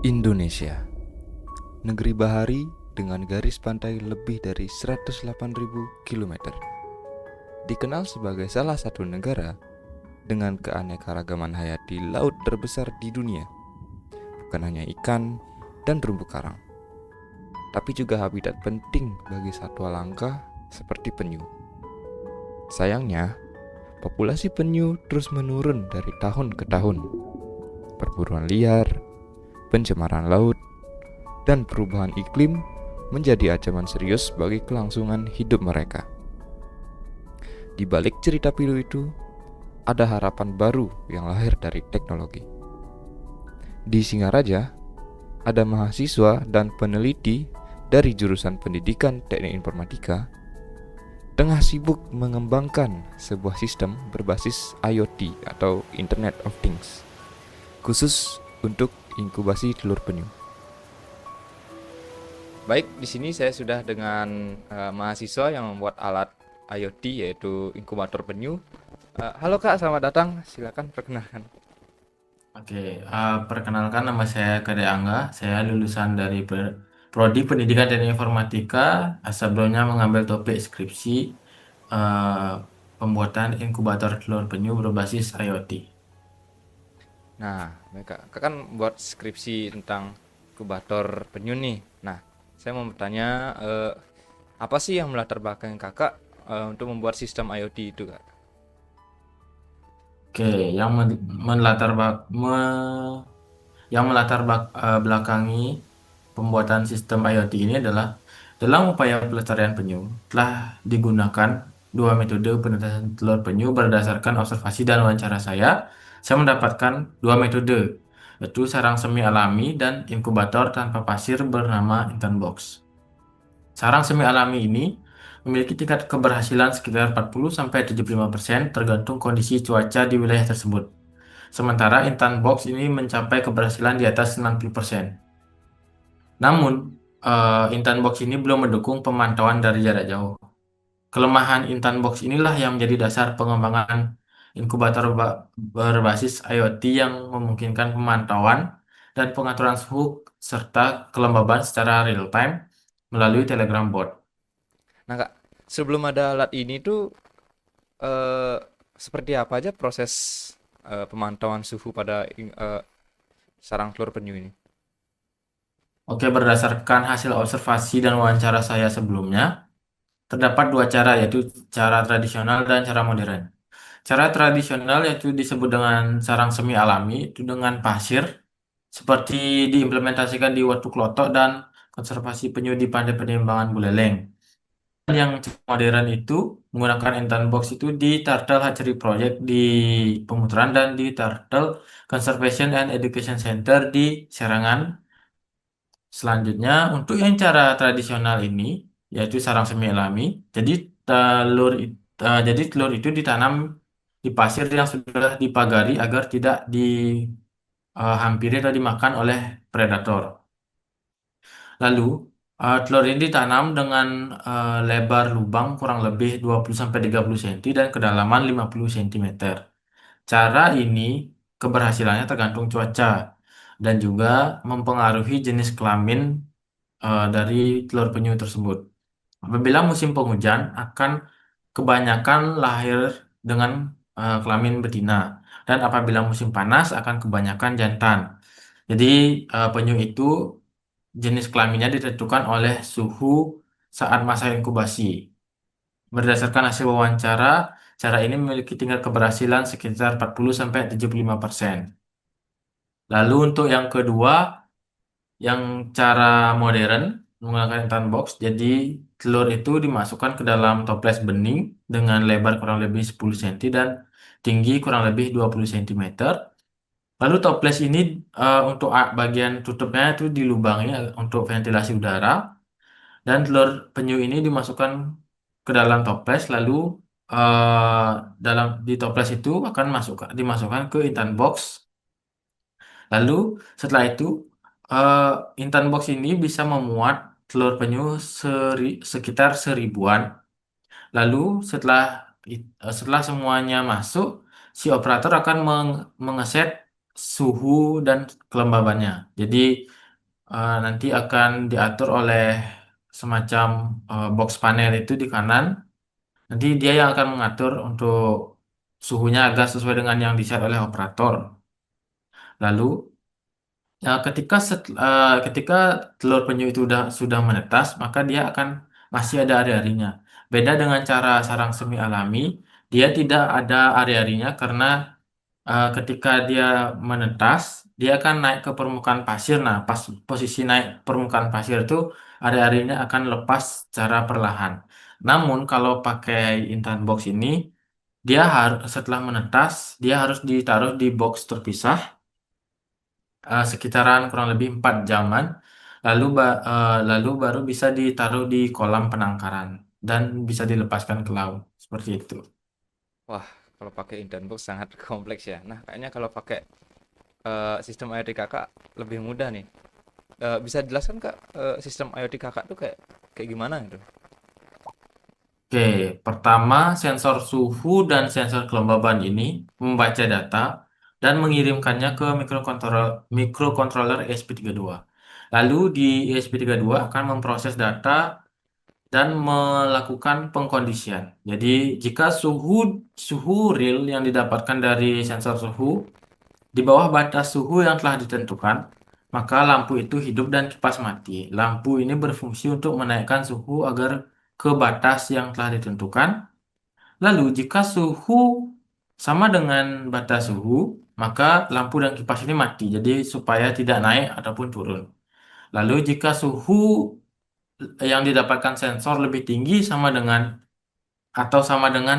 Indonesia, negeri bahari dengan garis pantai lebih dari 108.000 km. Dikenal sebagai salah satu negara dengan keanekaragaman hayati laut terbesar di dunia. Bukan hanya ikan dan terumbu karang, tapi juga habitat penting bagi satwa langka seperti penyu. Sayangnya, populasi penyu terus menurun dari tahun ke tahun. Perburuan liar, pencemaran laut, dan perubahan iklim menjadi ancaman serius bagi kelangsungan hidup mereka. Di balik cerita pilu itu, ada harapan baru yang lahir dari teknologi. Di Singaraja, ada mahasiswa dan peneliti dari jurusan Pendidikan Teknik Informatika tengah sibuk mengembangkan sebuah sistem berbasis IoT atau Internet of Things, khusus untuk inkubasi telur penyu. Baik, di sini saya sudah dengan mahasiswa yang membuat alat IoT yaitu inkubator penyu. Halo Kak, selamat datang. Silakan perkenalkan. Oke, perkenalkan nama saya Kade Angga. Saya lulusan dari Prodi Pendidikan dan Informatika. Sebelumnya mengambil topik skripsi eh, pembuatan inkubator telur penyu berbasis IoT. Nah, Kak kan buat skripsi tentang inkubator penyu nih. Nah, saya mau bertanya, apa sih yang melatar belakangi Kakak untuk membuat sistem IoT itu, Kak? Oke, yang melatar belakangi pembuatan sistem IoT ini adalah dalam upaya pelestarian penyu telah digunakan dua metode penetasan telur penyu berdasarkan observasi dan wawancara saya. Saya mendapatkan dua metode, yaitu sarang semi alami dan inkubator tanpa pasir bernama Internbox. Sarang semi alami ini memiliki tingkat keberhasilan sekitar 40-75% tergantung kondisi cuaca di wilayah tersebut. Sementara Intan Box ini mencapai keberhasilan di atas 90%. Namun, Intan Box ini belum mendukung pemantauan dari jarak jauh. Kelemahan Intan Box inilah yang menjadi dasar pengembangan inkubator berbasis IoT yang memungkinkan pemantauan dan pengaturan suhu serta kelembaban secara real time melalui Telegram bot. Nah, Kak, sebelum ada alat ini tuh eh, seperti apa aja proses pemantauan suhu pada sarang telur penyu ini? Oke, berdasarkan hasil observasi dan wawancara saya sebelumnya, terdapat dua cara, yaitu cara tradisional dan cara modern. Cara tradisional yaitu disebut dengan sarang semi alami, itu dengan pasir, seperti diimplementasikan di Waduk Klotok dan konservasi penyu di Pantai Penimbangan Buleleng. Dan yang modern itu menggunakan Entan Box itu di Turtle Hatchery Project di Pemutaran dan di Turtle Conservation and Education Center di Serangan. Selanjutnya, untuk yang cara tradisional ini, yaitu sarang semi alami, jadi telur itu ditanam di pasir yang sudah dipagari agar tidak dihampiri atau dimakan oleh predator. Lalu, telur ini ditanam dengan lebar lubang kurang lebih 20-30 cm dan kedalaman 50 cm. Cara ini keberhasilannya tergantung cuaca dan juga mempengaruhi jenis kelamin dari telur penyu tersebut. Apabila musim penghujan akan kebanyakan lahir dengan kelamin betina dan apabila musim panas akan kebanyakan jantan. Jadi penyu itu jenis kelaminnya ditentukan oleh suhu saat masa inkubasi. Berdasarkan hasil wawancara, cara ini memiliki tingkat keberhasilan sekitar 40-75%. Lalu untuk yang kedua, yang cara modern menggunakan intan box, jadi telur itu dimasukkan ke dalam toples bening dengan lebar kurang lebih 10 cm dan tinggi kurang lebih 20 cm. Lalu toples ini untuk bagian tutupnya itu dilubangi untuk ventilasi udara dan telur penyu ini dimasukkan ke dalam toples lalu di toples itu akan dimasukkan ke intan box. Lalu setelah itu eh, Intan box ini bisa memuat telur penyu sekitar 1.000-an. Lalu setelah semuanya masuk, si operator akan mengeset suhu dan kelembabannya. Jadi nanti akan diatur oleh semacam box panel itu di kanan. Nanti dia yang akan mengatur untuk suhunya agar sesuai dengan yang di-set oleh operator. Lalu ketika telur penyu itu sudah menetas, maka dia akan masih ada ari-arinya. Beda dengan cara sarang semi alami, dia tidak ada ari-arinya karena ketika dia menetas, dia akan naik ke permukaan pasir. Nah, pas posisi naik permukaan pasir itu, ari-arinya akan lepas secara perlahan. Namun kalau pakai Intan box ini, dia harus setelah menetas, dia harus ditaruh di box terpisah sekitaran kurang lebih 4 jaman, lalu baru bisa ditaruh di kolam penangkaran dan bisa dilepaskan ke laut seperti itu. Wah, kalau pakai Indan box sangat kompleks ya. Nah, kayaknya kalau pakai sistem IoT kakak lebih mudah nih. Bisa dijelaskan kak, sistem IoT kakak tuh kayak kayak gimana gitu? Oke, pertama sensor suhu dan sensor kelembaban ini membaca data dan mengirimkannya ke mikrokontroler ESP32. Lalu di ESP32 akan memproses data dan melakukan pengkondisian. Jadi jika suhu suhu real yang didapatkan dari sensor suhu di bawah batas suhu yang telah ditentukan, maka lampu itu hidup dan kipas mati. Lampu ini berfungsi untuk menaikkan suhu agar ke batas yang telah ditentukan. Lalu jika suhu sama dengan batas suhu, maka lampu dan kipas ini mati. Jadi supaya tidak naik ataupun turun. Lalu jika suhu yang didapatkan sensor lebih tinggi sama dengan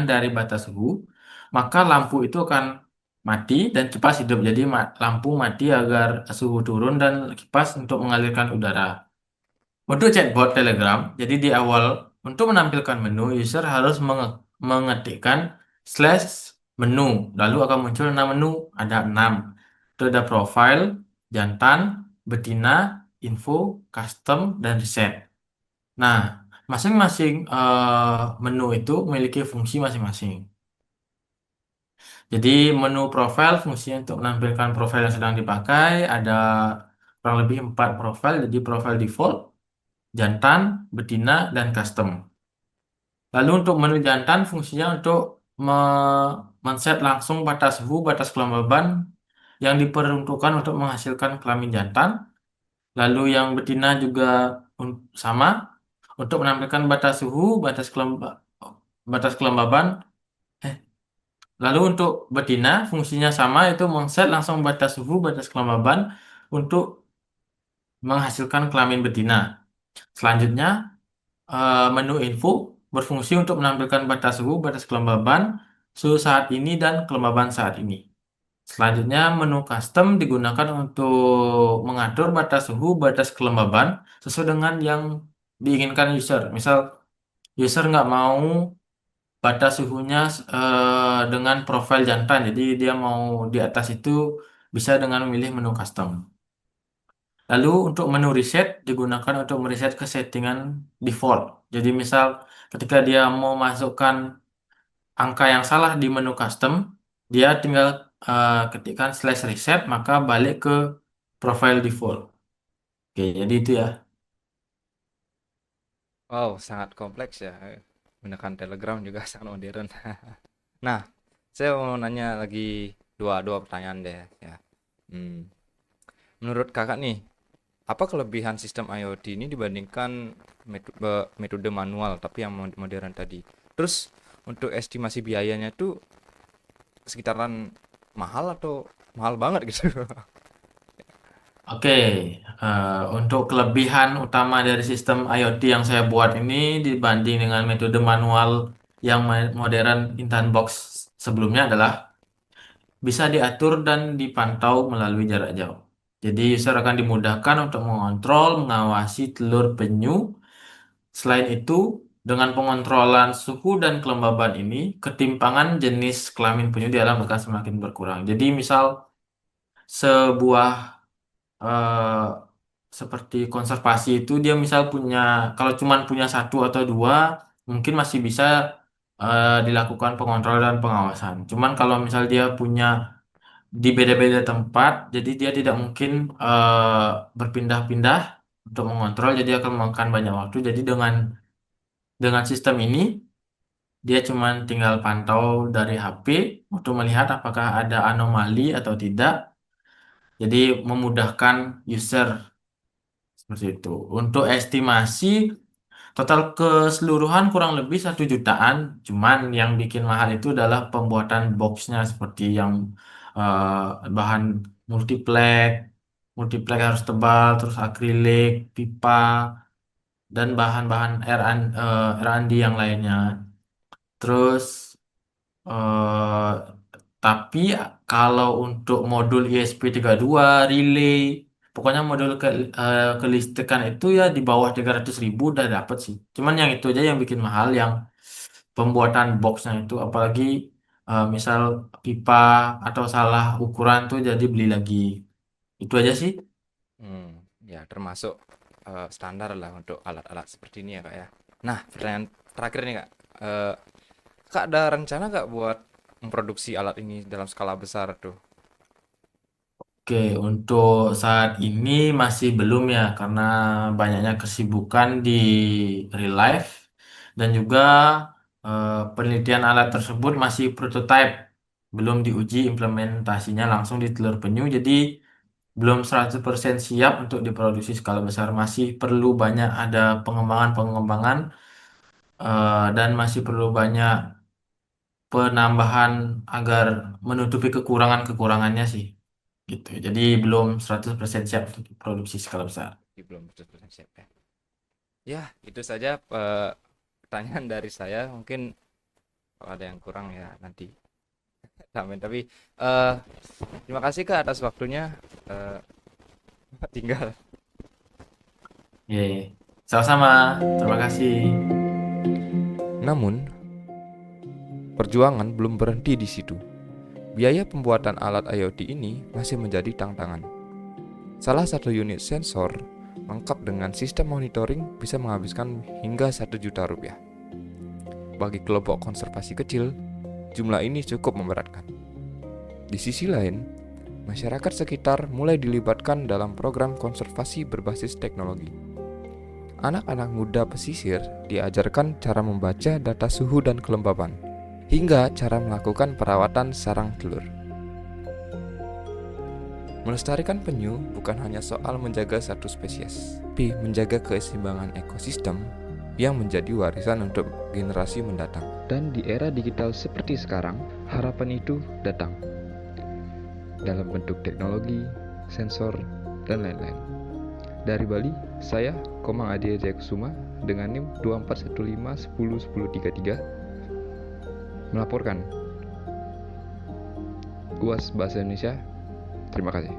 dari batas suhu, maka lampu itu akan mati dan kipas hidup. Jadi lampu mati agar suhu turun dan kipas untuk mengalirkan udara. Untuk chatbot Telegram, jadi di awal untuk menampilkan menu, user harus mengetikkan slash menu, lalu akan muncul 6 menu, ada 6. Itu ada profile, jantan, betina, info, custom, dan reset. Nah, masing-masing menu itu memiliki fungsi masing-masing. Jadi menu profile fungsinya untuk menampilkan profil yang sedang dipakai, ada kurang lebih 4 profil, jadi profil default, jantan, betina, dan custom. Lalu untuk menu jantan fungsinya untuk men-set langsung batas suhu, batas kelembaban yang diperuntukkan untuk menghasilkan kelamin jantan. Lalu yang betina juga sama untuk menampilkan batas suhu, batas kelembaban. Eh, Lalu untuk betina fungsinya sama itu men-set langsung batas suhu, batas kelembaban untuk menghasilkan kelamin betina. Selanjutnya menu info berfungsi untuk menampilkan batas suhu, batas kelembaban, suhu saat ini, dan kelembaban saat ini. Selanjutnya, menu custom digunakan untuk mengatur batas suhu, batas kelembaban sesuai dengan yang diinginkan user. Misal, user nggak mau batas suhunya dengan profil jantan, jadi dia mau di atas itu bisa dengan memilih menu custom. Lalu untuk menu reset digunakan untuk mereset ke settingan default. Jadi misal ketika dia mau masukkan angka yang salah di menu custom, dia tinggal ketikkan slash reset maka balik ke profile default. Oke, jadi itu ya. Wow, sangat kompleks ya. Menggunakan Telegram juga sangat modern. Nah, saya mau nanya lagi dua pertanyaan deh ya. Hmm, Menurut kakak nih, apa kelebihan sistem IoT ini dibandingkan metode manual tapi yang modern tadi? Terus untuk estimasi biayanya tuh sekitaran mahal atau mahal banget gitu? Oke, untuk kelebihan utama dari sistem IoT yang saya buat ini dibanding dengan metode manual yang modern Intan Box sebelumnya adalah bisa diatur dan dipantau melalui jarak jauh. Jadi user akan dimudahkan untuk mengontrol, mengawasi telur penyu. Selain itu, dengan pengontrolan suhu dan kelembaban ini, ketimpangan jenis kelamin penyu di alam akan semakin berkurang. Jadi misal sebuah eh, seperti konservasi itu dia misal punya kalau cuman punya satu atau dua mungkin masih bisa dilakukan pengontrolan dan pengawasan. Cuman kalau misal dia punya di beda-beda tempat, jadi dia tidak mungkin berpindah-pindah untuk mengontrol, jadi akan memakan banyak waktu. Jadi dengan sistem ini dia cuma tinggal pantau dari HP untuk melihat apakah ada anomali atau tidak. Jadi memudahkan user seperti itu. Untuk estimasi total keseluruhan kurang lebih 1 jutaan. Cuman yang bikin mahal itu adalah pembuatan boxnya seperti yang bahan multiplex, multiplex harus tebal, terus akrilik, pipa, dan bahan-bahan R&D yang lainnya. Terus eh tapi kalau untuk modul ISP32, relay, pokoknya modul kelistrikan itu ya di bawah 300.000 udah dapet sih. Cuman yang itu aja yang bikin mahal, yang pembuatan boxnya itu, apalagi misal pipa atau salah ukuran tuh jadi beli lagi. Itu aja sih. Ya termasuk standar lah untuk alat-alat seperti ini ya kak ya. Nah pertanyaan terakhir nih kak, Eh, kak ada rencana kak buat memproduksi alat ini dalam skala besar tuh? Oke, untuk saat ini masih belum ya, karena banyaknya kesibukan di real life dan juga penelitian alat tersebut masih prototype, belum diuji implementasinya langsung di telur penyu, jadi belum 100% siap untuk diproduksi skala besar. Masih perlu banyak ada pengembangan-pengembangan dan masih perlu banyak penambahan agar menutupi kekurangan-kekurangannya sih. Gitu. Jadi belum 100% siap untuk produksi skala besar. Belum 100% siap ya. Ya itu saja pertanyaan dari saya. Mungkin kalau ada yang kurang ya nanti tambahin. Tapi eh terima kasih kak atas waktunya. Eh, tinggal. Ye. Sama-sama. Terima kasih. Namun perjuangan belum berhenti di situ. Biaya pembuatan alat IoT ini masih menjadi tantangan. Salah satu unit sensor lengkap dengan sistem monitoring bisa menghabiskan hingga 1 juta rupiah. Bagi kelompok konservasi kecil, jumlah ini cukup memberatkan. Di sisi lain, masyarakat sekitar mulai dilibatkan dalam program konservasi berbasis teknologi. Anak-anak muda pesisir diajarkan cara membaca data suhu dan kelembapan, hingga cara melakukan perawatan sarang telur. Melestarikan penyu bukan hanya soal menjaga satu spesies, tapi menjaga keseimbangan ekosistem yang menjadi warisan untuk generasi mendatang. Dan di era digital seperti sekarang, harapan itu datang dalam bentuk teknologi, sensor, dan lain-lain. Dari Bali, saya Komang Adi Jayakusuma dengan NIM 2415101033 melaporkan. UAS Bahasa Indonesia. Terima kasih.